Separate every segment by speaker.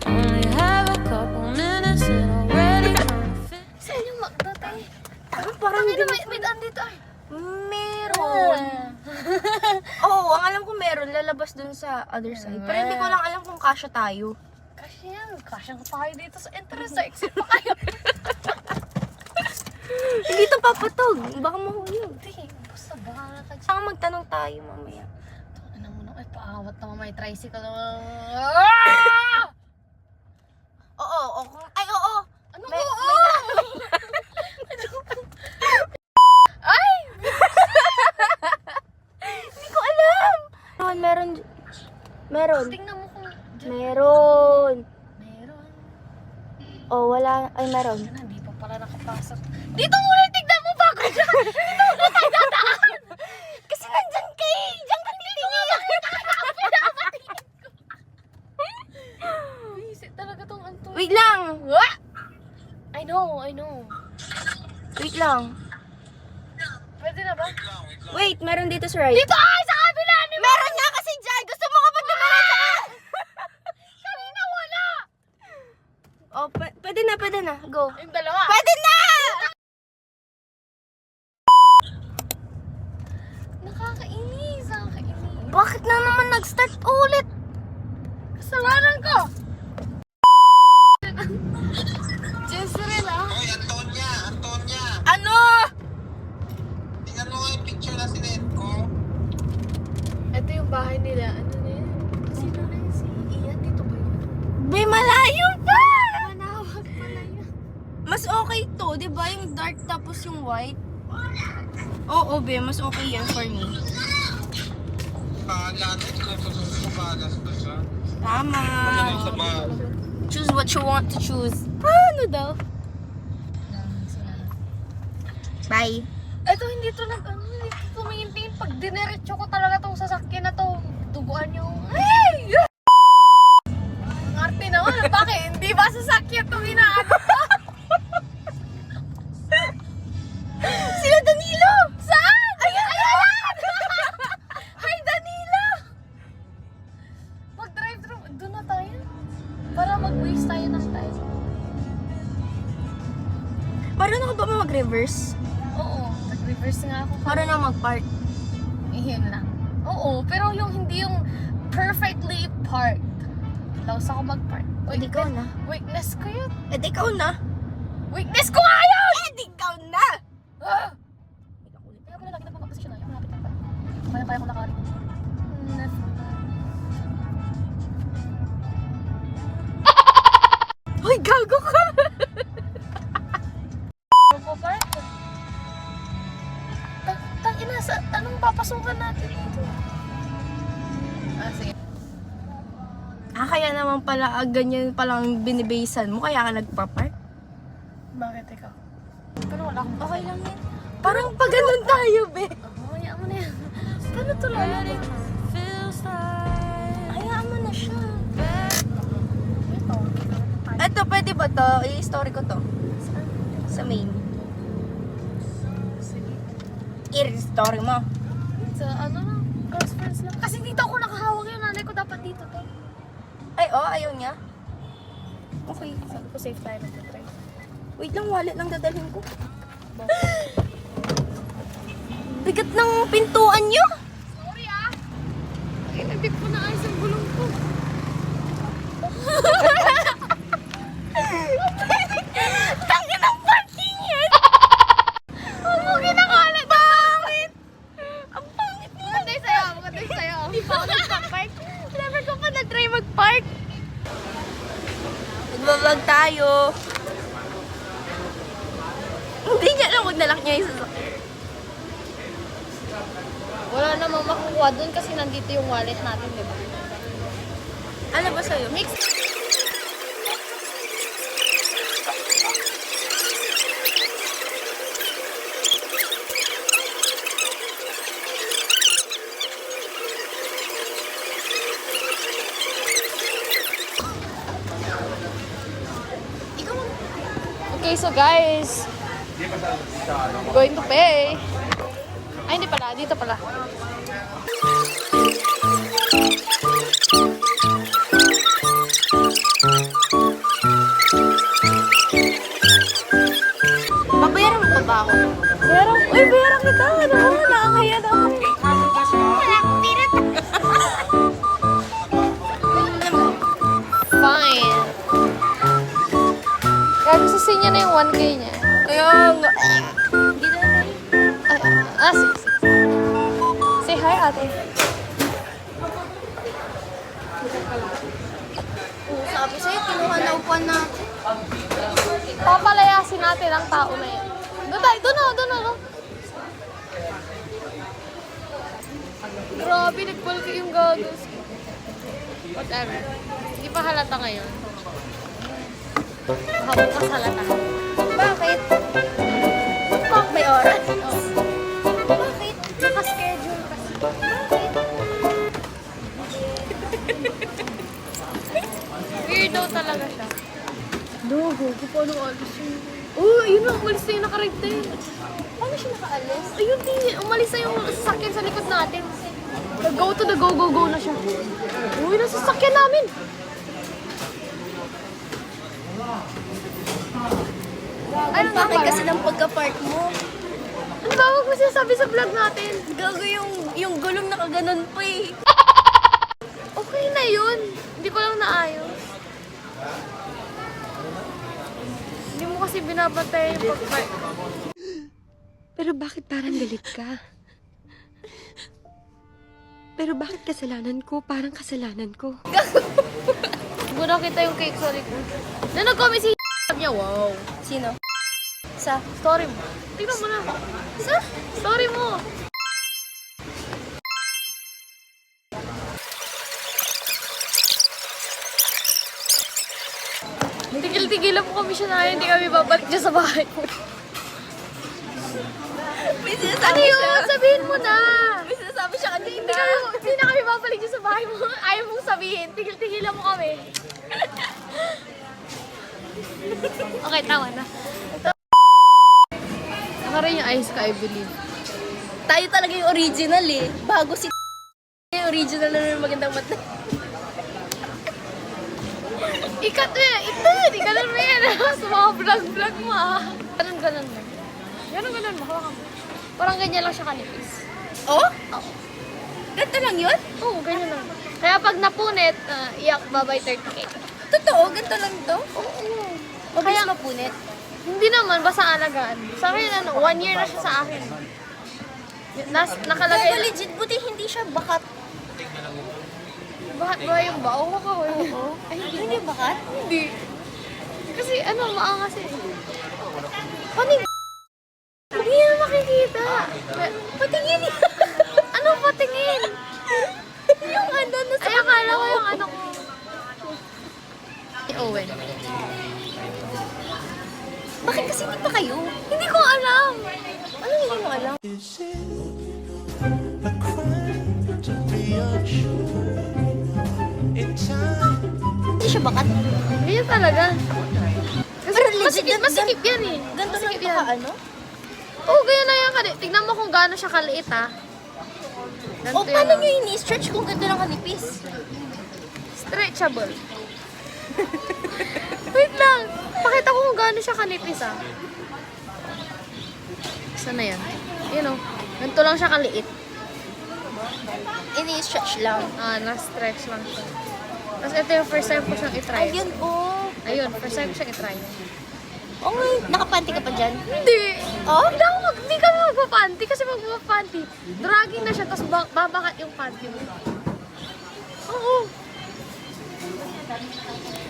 Speaker 1: Only have a couple minutes and already trying to fit.
Speaker 2: Saan yung McDo, tay?
Speaker 3: Parang
Speaker 2: Ano,
Speaker 3: hindi
Speaker 2: may daan dito ay.
Speaker 3: meron. Oo, ang alam ko meron. Lalabas dun sa other side. Pero hindi ko lang alam kung kasya tayo.
Speaker 2: Kasi yan, kasyang tayo dito sa entrance sa exit pa kayo.
Speaker 3: Hindi to papatog. Baka mahulog.
Speaker 2: Hindi, basta bahala ka dyan.
Speaker 3: Saka magtanong tayo mamaya.
Speaker 2: Ano mo na, ay paawat naman may tricycle naman. Ah!
Speaker 3: Oo, oo. Ay, oo.
Speaker 2: Ano
Speaker 3: May-
Speaker 2: ko?
Speaker 3: Ay! Hindi ko alam. Meron. Meron.
Speaker 2: Tingnan mo kung dyan.
Speaker 3: Meron.
Speaker 2: Meron.
Speaker 3: Oh, wala. Ay, meron.
Speaker 2: Yan, hindi pa pala nakapasok. Dito muna, tignan mo bago dyan. Dito muna tayo dadaan.
Speaker 3: Kasi nandyan kay. Diyan ka titingin.
Speaker 2: Visit talaga tong Anton.
Speaker 3: Wait lang.
Speaker 2: I know.
Speaker 3: Wait lang.
Speaker 2: Pwede na ba?
Speaker 3: Wait, meron dito sa right.
Speaker 2: Dito ay sa kabila ni
Speaker 3: Meron nga kasi dyan. Gusto mo ka ba dumiretso ka?
Speaker 2: Kanina wala.
Speaker 3: Oh, pwede na. Go.
Speaker 2: Yung dalawa.
Speaker 3: Pwede na!
Speaker 2: Nakakainis.
Speaker 3: Bakit na naman nag-start ulit?
Speaker 2: Kasalanan ko. Jezreel ah.
Speaker 4: Hoy, Antonia!
Speaker 3: Ano?
Speaker 4: Tingnan mo nga yung picture na sinet ko.
Speaker 2: Ito yung bahay nila. Ano na yun? Sino na yun? Si Ian dito ba yun?
Speaker 3: May malayo pa!
Speaker 2: Manawag pala yun.
Speaker 3: Mas okay to, di ba? Yung dark tapos yung white. Oo, be. Mas okay yan for me.
Speaker 4: Kala na, sinususunod ko bagas ko siya.
Speaker 3: Tama.
Speaker 4: Ano sa bag?
Speaker 3: Choose what you want to choose. Ano daw? Bye.
Speaker 2: Ito hindi to hindi to tumingin-tingin. Pag dinerecho ko talaga tong sasakyan na to, duguan yung... Hey! Ang arte naman. Bakit? Hindi ba sasakyan itong inaano ko?
Speaker 3: Sila Danilo!
Speaker 2: Saan? Ayan! Hi, Danilo! Mag-drive-thru. Doon na tayo. Para mag-waste tayo ng time.
Speaker 3: Marunong ka ba mag-reverse?
Speaker 2: Oo. Nag-reverse nga ako.
Speaker 3: Marunong mag-park.
Speaker 2: Iyan lang. Oo, pero yung hindi yung perfectly parked. Laos ako mag-park.
Speaker 3: Edi ikaw na.
Speaker 2: Weakness ko yun.
Speaker 3: Edi ikaw na.
Speaker 2: Weakness ko nga yun!
Speaker 3: Edi ikaw na!
Speaker 2: Ah! Kaya ko na lagi na pagkaposisyon na. Yung malapit lang pa. Kaya ko nakarin.
Speaker 3: Hoy, gago ka!
Speaker 2: Park. Tangina, anong papasukan natin dito? Ah, sige.
Speaker 3: Kaya naman pala, ganyan palang binibasean mo, kaya ka nagpa-park?
Speaker 2: Bakit ikaw? Pero wala akong
Speaker 3: Okay lang yan. Parang pag ganun tayo, be.
Speaker 2: Hayaan mo na yan. Paano ito lalabas?
Speaker 1: Feels like
Speaker 3: Hayaan mo na siya.
Speaker 2: Ito.
Speaker 3: Eto, pwede ba to? I-story ko to. Sa main.
Speaker 2: Sige.
Speaker 3: I-story mo.
Speaker 2: Sa ano lang, close friends lang. Kasi dito ako nakahawak yun. Nanay ko dapat dito to.
Speaker 3: Ay, oh, ayaw niya. Okay.
Speaker 2: Sabi ko safe tayo mag-try.
Speaker 3: Wait lang, wallet lang dadalhin ko. Bigat ng pintuan niyo.
Speaker 2: Sorry ah! Ay, hindi ko na ayos ang gulong ko.
Speaker 3: Tangin ang parking yan.
Speaker 2: Huwag mo kinakalat! Bakit?
Speaker 3: Ang pangit niya.
Speaker 2: Maganda sa'yo, maganda sa'yo. Hindi pa ako nagpa-park.
Speaker 3: Never ko pa na-try mag-park. Mag-vlog tayo. Hindi niya alam, huwag nalak niya yung sasakyan.
Speaker 2: Wala namang makukuha dun kasi nandito yung wallet natin, di ba?
Speaker 3: Ano ba sa'yo?
Speaker 2: Mix. Okay, so guys, going to pay. Ay, hindi pala. Dito pala. Ayusin niya na yung 1K niya.
Speaker 3: Kaya nga. Hindi na naman.
Speaker 2: Ay, sige. Say hi, ate.
Speaker 3: Sabi sa'yo, kinuha na upuan natin.
Speaker 2: Papalayasin natin ang tao na yan. Doon tayo, doon na. Grabe, nagbalki yung gagos. Whatever. Hindi pa halata ngayon. Baka bukas halata.
Speaker 3: Bakit? May oras.
Speaker 2: Bakit? Naka-schedule kasi. Weirdo talaga siya. Logo, paano alis yun? Oh, yun na, umalis na yung nakarekta yun.
Speaker 3: Paano siya nakaalis?
Speaker 2: Ayun, umalis na yung sasakyan sa likod natin. Go to the go na siya. Uy, nasa sasakyan namin.
Speaker 3: Ano bakit kasi ng pagka-park mo?
Speaker 2: Ano ba, huwag mo sinasabi sa vlog natin?
Speaker 3: Gago yung gulong nakaganon pa eh.
Speaker 2: Okay na yun. Hindi ko lang naayos. Hindi mo kasi binabantay yung pag-park.
Speaker 5: Pero bakit parang galit ka? Pero bakit kasalanan ko? Parang kasalanan ko.
Speaker 2: Siguro kita yung cake sa likod. Na nag-comment si niya, wow.
Speaker 3: Sino? Sa?
Speaker 2: Story mo. Tingnan mo na.
Speaker 3: Sa?
Speaker 2: Story mo. Tigil-tigilan mo kami siya na hindi kami babalik dyan sa bahay.
Speaker 3: May
Speaker 2: Ano
Speaker 3: sinasabi
Speaker 2: yun?
Speaker 3: siya.
Speaker 2: Sabihin mo na.
Speaker 3: May sinasabi siya kanina.
Speaker 2: Hindi na kami babalik dyan sa bahay mo. Ayaw mong sabihin. Tigil-tigilan mo kami. Okay, tama na. Naka rin yung eyes ka, I believe.
Speaker 3: Tayo talaga yung original eh. Bago si yung original na yung magandang mata.
Speaker 2: Ikat mo yan! Di ganun mo yan! Sa mga vlog-vlog mo ah. Ganun mo. Ganun mo. Hawakan mo. Parang ganyan lang siya kanipis.
Speaker 3: Oh? Ganito lang yun?
Speaker 2: Oo, ganyan lang. Kaya pag napunit, iyak babay 30K.
Speaker 3: Totoo? Ganito lang to?
Speaker 2: Oo.
Speaker 3: Mabilis mapunit.
Speaker 2: Hindi naman, basta alagaan. Sa akin, 1 year na siya sa akin. Nakalagay
Speaker 3: Pero legit, buti hindi siya bakat.
Speaker 2: Bakit ba yung bao ko?
Speaker 3: Ay, hindi bakat?
Speaker 2: Hindi. Kasi maangas eh. Panig? Hindi na makikita.
Speaker 3: Patingin eh.
Speaker 2: Ano patingin?
Speaker 3: Yung ano, nasa...
Speaker 2: Ay, akala ko yung ano ko. Si Owen.
Speaker 3: Bakit kasi hindi pa kayo?
Speaker 2: Hindi ko alam.
Speaker 3: Ano hindi mo alam?
Speaker 6: Is it a crime to be unsure in time?
Speaker 3: Hindi siya bakat.
Speaker 2: Ganyan talaga. Kasi
Speaker 3: Pero legit,
Speaker 2: masikip yan eh.
Speaker 3: Ganito lang
Speaker 2: Masikip
Speaker 3: ito ka ano?
Speaker 2: Oo, ganyan na yan. Tignan mo kung gaano siya kaliit ah.
Speaker 3: O paano nyo ini-stretch kung ganito lang kanipis?
Speaker 2: Stretchable. Wait lang. Pakita ko kung gaano siya kanipis ah. Saan na yan? Yun o. Ganito lang siya kaliit.
Speaker 3: Ini-stretch lang.
Speaker 2: Na-stretch lang siya. Tapos ito yung first time ko siyang itry.
Speaker 3: Ayun, oh.
Speaker 2: Ayun, first time ko siyang itry.
Speaker 3: Oh, nakapanty ka pa dyan?
Speaker 2: Hindi.
Speaker 3: Oh?
Speaker 2: Hindi kami magpapanty kasi magpapanty. Dragging na siya, tapos babakat yung panty mo. Oo.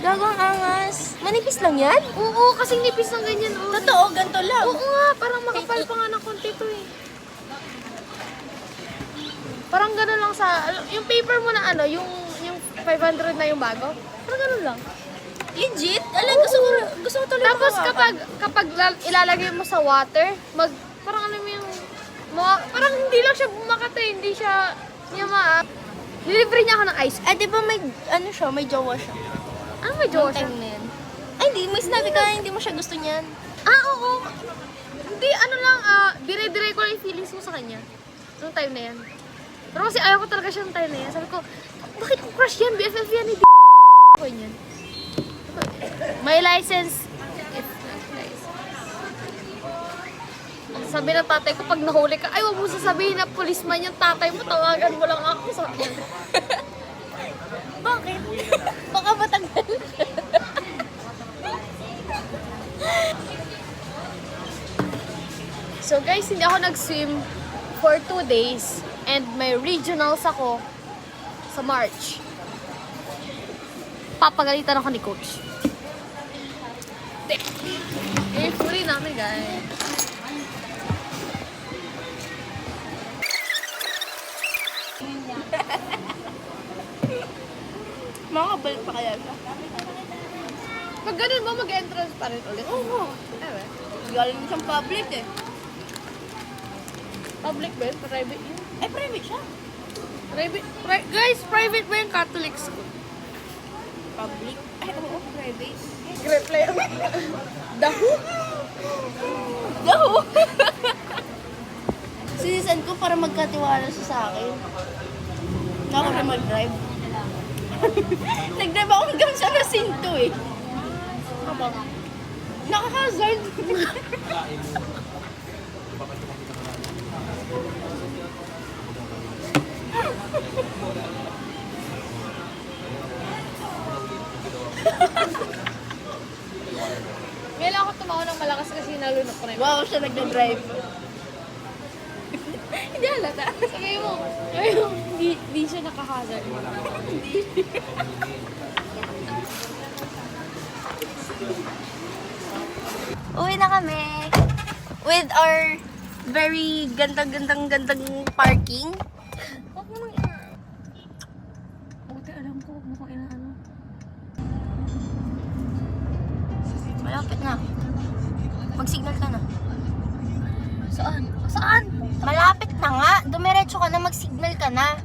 Speaker 3: Gagawang angas. Manipis lang yan?
Speaker 2: Oo, kasing nipis ng ganyan. Oh.
Speaker 3: Totoo, ganito lang.
Speaker 2: Oo nga, parang makapal pa nga ng konti to eh. Parang gano'n lang sa, yung paper mo na yung 500 na yung bago. Parang gano'n lang.
Speaker 3: Legit? Alam, gusto ko tuloy
Speaker 2: Tapos
Speaker 3: makawakan.
Speaker 2: kapag ilalagay mo sa water, parang alam mo yung, parang hindi lang siya bumakat eh, hindi siya, nilibre niya ako ng ice.
Speaker 3: Di ba may, may jowa siya?
Speaker 2: Ano may jowa siya?
Speaker 3: Time na yan. Ay, hindi. May sinabi ka hindi mo siya gusto niyan.
Speaker 2: Oo. Hindi, dire-dire ko lang yung feelings mo sa kanya. Nung time na yan. Pero kasi ayaw ko talaga siya nung time na yan. Sabi ko, bakit ko crush yan? BFF yan, hindi ko yan. May license. Sabi ng tatay ko, pag nahuli ka, ay, wag mo sasabihin na policeman yung tatay mo, tawagan mo lang ako. Sabi niya.
Speaker 3: Bakit? Baka matanggal.
Speaker 2: guys, hindi ako nag-swim for 2 days. And may regionals ako sa March. Papagalitan ako ni Coach. Eh, free namin, guys.
Speaker 3: Makakabalik pa kaya siya?
Speaker 2: Pag ganun mo, mag-entrance pa rin ulit.
Speaker 3: Oo. Galing siyang public eh.
Speaker 2: Public ba yun? Private yun?
Speaker 3: Eh, private siya.
Speaker 2: Guys, private ba yung Catholic school?
Speaker 3: Public? Ay, oo, private.
Speaker 2: Great play. Daho?
Speaker 3: Daho! Sinisan ko para magkatiwala siya sa akin. Ako na mag-drive. Nag-drive ako hanggang sa Jacinto eh. Nakaka-hazard.
Speaker 2: Ngayon ako tumawa ng malakas kasi nalunok ko na yun.
Speaker 3: Wow, siya nag-drive.
Speaker 2: Hindi halata. Sabi mo, hindi siya nakahazard.
Speaker 3: Uwi na kami. With our very gandang parking.
Speaker 2: Huwag mo nang buti alam ko, huwag mo kang inaano.
Speaker 3: Malapit na. Mag-signal ka na.
Speaker 2: Saan? Saan?
Speaker 3: Malapit na nga. Dumiretso ka na, mag-signal ka na.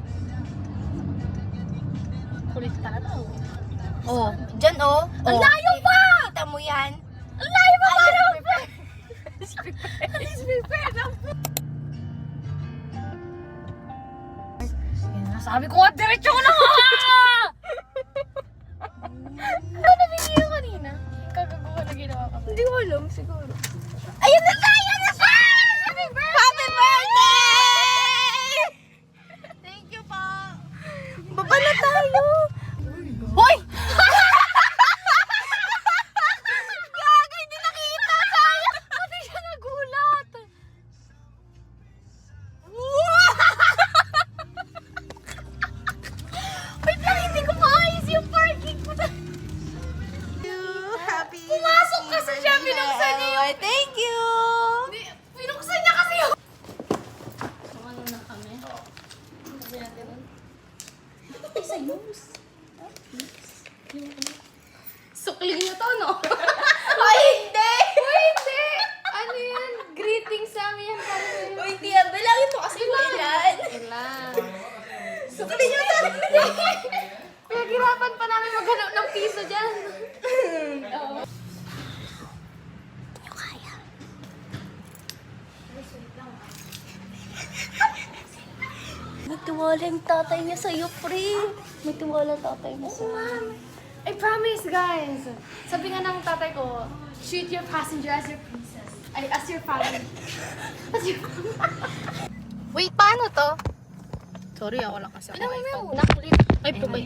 Speaker 2: Kulit ka na daw.
Speaker 3: Oh, dyan oh.
Speaker 2: Ang layo pa!
Speaker 3: Kita mo yan.
Speaker 2: Ang layo pa!
Speaker 3: Alis,
Speaker 2: Please prepare na. Sabi ko nga, diretso ko na nga! Ano nabigay yung kanina? Kagagawa na ginawa ka pa.
Speaker 3: Hindi ko alam, siguro. Ayun na siya! Ayun na siya! Happy birthday! Thank you po. Baba na tayo. Hoy! Gaga, hindi nakita. Sayang.
Speaker 2: Pati siya nagulat!
Speaker 3: Wait lang, hindi ko maayos yung parking ko. Happy
Speaker 2: Pumasok kasi siya, binuksan niya yung...
Speaker 3: Thank you!
Speaker 2: Binuksan niya kasi yung... Sukli niyo to, no?
Speaker 3: Ay, hindi!
Speaker 2: Hindi! Ano yan? Greeting sa amin yan.
Speaker 3: O, hindi yan. Bilangin mo kasi kung ilan.
Speaker 2: Ilan?
Speaker 3: Sukli niyo sa
Speaker 2: Pinaghirapan pa namin maghanap ng piso dyan.
Speaker 3: May tiwala yung tatay niya sa'yo, pre. May tiwala ang tatay niya sa'yo.
Speaker 2: I promise, guys. Sabi nga ng tatay ko, treat your passenger as your princess. Ay, as your family. As your
Speaker 3: Wait, paano to?
Speaker 2: Sorry, ako lang kasi ako
Speaker 3: Pinamay
Speaker 2: iPhone.
Speaker 3: mo. Nakulit.
Speaker 2: Ay, pumay.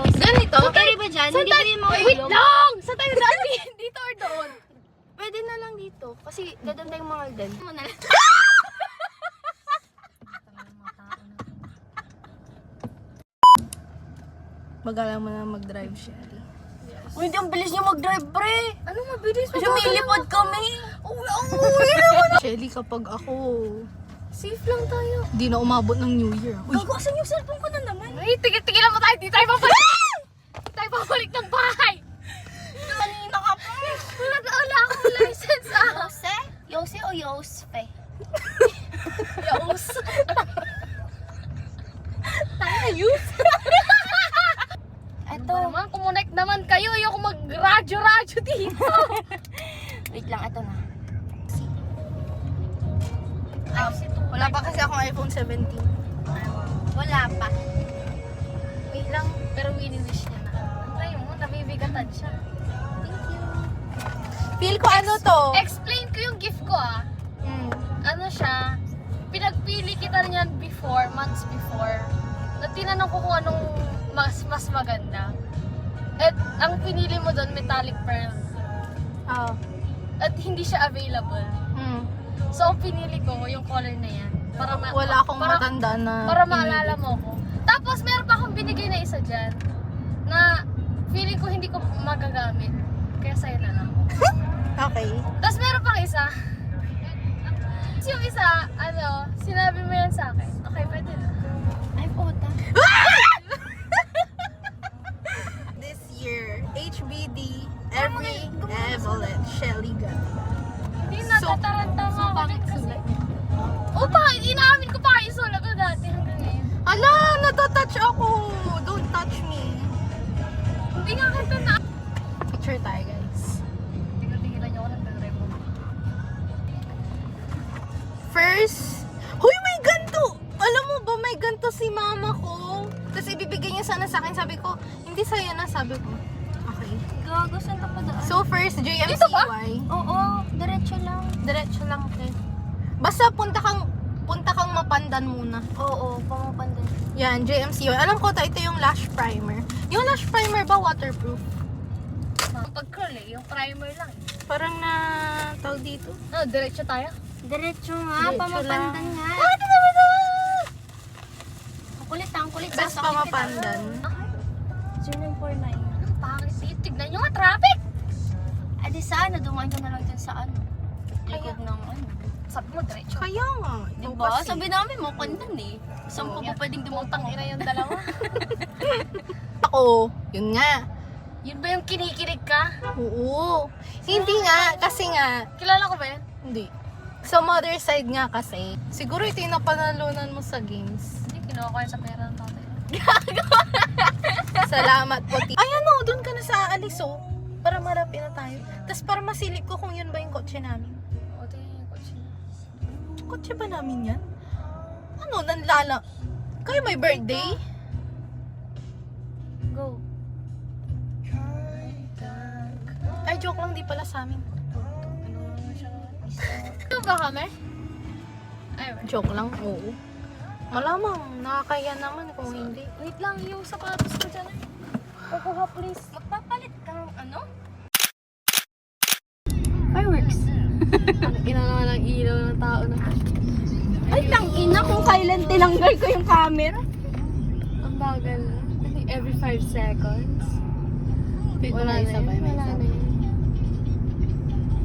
Speaker 3: Oh, ganito? Pwede ba dyan? Hindi ba yung mga
Speaker 2: Wait
Speaker 3: ilong?
Speaker 2: lang! Saan tayo daan? Dito or doon?
Speaker 3: Pwede na lang dito. Kasi gaganda yung mga alden. Mo na lang. Magalang mo na mag-drive, Shelly. Uy, hindi ang bilis niya mag-drive, pre.
Speaker 2: Ano mabilis?
Speaker 3: Lumilipad kami. Uwi naman. Shelly, kapag ako,
Speaker 2: Safe lang tayo.
Speaker 3: di na umabot ng New Year. Uy, gagawasan yung cellphone ko na naman.
Speaker 2: Ay, tigilan mo tayo. Di tayo babalik. Di tayo babalik ng bahay.
Speaker 3: Kanina ka pa.
Speaker 2: Wala akong license ah.
Speaker 3: Yose? Yose o Yospe?
Speaker 2: Yaus. Ayus.
Speaker 3: Eto.
Speaker 2: Naman, kumonect naman kayo. Ayoko mag-radyo-radyo dito.
Speaker 3: Wait lang, eto na. Wala pa kasi akong iPhone 17. Wala pa.
Speaker 2: Wait lang, pero wini-wish niya na. Antay mo, nabibigatan siya.
Speaker 3: Thank you. Feel ko ano to?
Speaker 2: Explain ko yung gift ko ah. Ano siya, pinagpili kita niyan before, months before. Na tinanong ko kung anong mas maganda. At ang pinili mo doon, metallic pearl.
Speaker 3: Oo.
Speaker 2: At hindi siya available. So, ang pinili ko yung color na yan. Para
Speaker 3: Wala akong matanda na
Speaker 2: Para maalala mo ko. Tapos, meron pa akong binigay na isa dyan. Na feeling ko hindi ko magagamit. Kaya sa'yo na lang.
Speaker 3: Okay.
Speaker 2: Tapos meron pang isa. Yung isa, sinabi mo yan sa akin. Okay, pwede na.
Speaker 3: Ay, puta. This year, HBD, every Evelyn, Shelly Ganda.
Speaker 2: Hindi na, tataranta nga ako. O bakit? Inaamin ko pa kayo sulat ko dati hanggang ngayon.
Speaker 3: Ala, natatouch ako. Don't touch me.
Speaker 2: Hindi nga kita na.
Speaker 3: Picture tayo, guys.
Speaker 2: Tingnan niyo ako nagre-remo.
Speaker 3: First, huy, may ganto! Alam mo ba, may ganto si mama ko. Tapos ibibigay niya sana sa akin. Sabi ko, hindi sa'yo na, sabi ko. Okay.
Speaker 2: Gago, saan ka pa daan?
Speaker 3: So first,
Speaker 2: Dito ba?
Speaker 3: JMCY.
Speaker 2: Oo, diretso lang.
Speaker 3: Diretso lang, te. Basta punta kang Mapandan muna.
Speaker 2: Oo, pamapandan.
Speaker 3: Yan, JMCY. Alam ko, ito yung lash primer. Yung lash primer ba waterproof?
Speaker 2: Pag curl yung primer lang.
Speaker 3: Parang na tawag dito.
Speaker 2: Diretso tayo.
Speaker 3: Diretso nga,
Speaker 2: pamapandan
Speaker 3: nga.
Speaker 2: Ang kulit, ang kulit.
Speaker 3: Best pamapandan.
Speaker 2: 0949. Ang pangit dito. Tignan nyo nga, traffic! Adi sana, dumaan ka na lang dyan sa likod ng Sabi mo, diretso.
Speaker 3: Kaya nga.
Speaker 2: Diba? Sabi namin mo, pandan eh. Saan pa ba pwedeng dumutang ina yung dalawa?
Speaker 3: Ako, yun nga.
Speaker 2: Yun ba yung kinikilig ka?
Speaker 3: Oo. Hindi nga, kasi nga,
Speaker 2: Kilala ko ba yan?
Speaker 3: hindi. Sa mother side nga kasi, siguro ito yung napanalunan mo sa games.
Speaker 2: Hindi, kinuha ko yan sa pera ng tatay.
Speaker 3: Salamat po. Ay ano, dun ka na sa Aliso. Para marapin na tayo. Tapos para masilip ko kung yun ba yung kotse namin.
Speaker 2: O, tingnan yung kotse.
Speaker 3: Kotse ba namin yan? Ano, nanlala? Kayo may birthday?
Speaker 2: Go.
Speaker 3: Ay, joke lang, di pala sa amin.
Speaker 2: Ito ba kami? Ay, wait.
Speaker 3: Joke lang, oo. Malamang, nakakaya naman kung hindi.
Speaker 2: Wait lang, yung sapatos ko dyan eh. Kukuha please. Magpapalit kang Fireworks. Ang ina naman ang ilaw ng tao na.
Speaker 3: Ay, tangina kung kailan tinanggal ko yung camera.
Speaker 2: Ang bagal na. I think every 5 seconds.
Speaker 3: Wala na yun, wala na yun.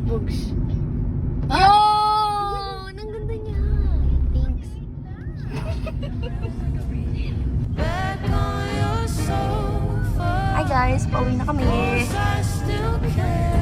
Speaker 2: Bugs. Yun! Ang ganda niya. Thanks.
Speaker 6: Back on your sofa.
Speaker 2: Hi guys, pauwi na kami.
Speaker 6: I still care.